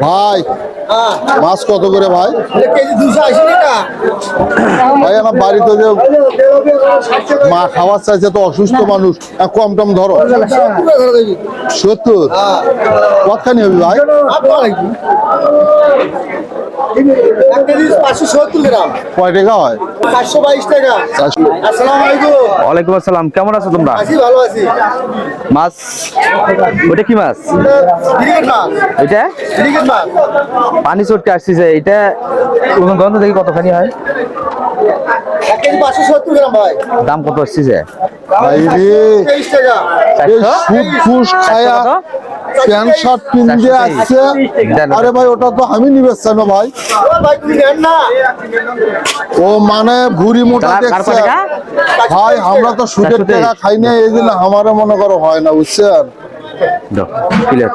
ভাই মাছ কত করে ভাই? কেজি 280 টাকা। ভাই আমার বাড়িতে যে মা খাবার চাইছে, তো অসুস্থ মানুষ, কম টম ধরো। 70 কতখানি হবে ভাই? 1 কেজি 570 গ্রাম। কয় টাকা হয়? 422 টাকা। আসসালামু আলাইকুম। ওয়ালাইকুম আসসালাম, কেমন আছো তোমরা? আছি, ভালো আছি। মাছ ওটা কি মাছ? ক্রিকেট মাছ। এটা ক্রিকেট মাছ। পানি চটকে আসছে, এটা গন্ধ দেখি কতখানি হয়? 1 কেজি 570 গ্রাম ভাই। দাম কত আসছে? ভাই রে 23 টাকা। এই সুদ ফুস খায়া প্যান্ট শার্ট কিনতে আসছে। আরে ভাই ওটা তো আমি নিবে চাই না ভাই। ভাই তুমি নেন না। ও মানে ভুড়ি মোটা দেখছে ভাই। আমরা তো সুদের টাকা খাই না, এই জন্য আমারও মনে করো হয় না, বুঝছেন? ক্লিয়ার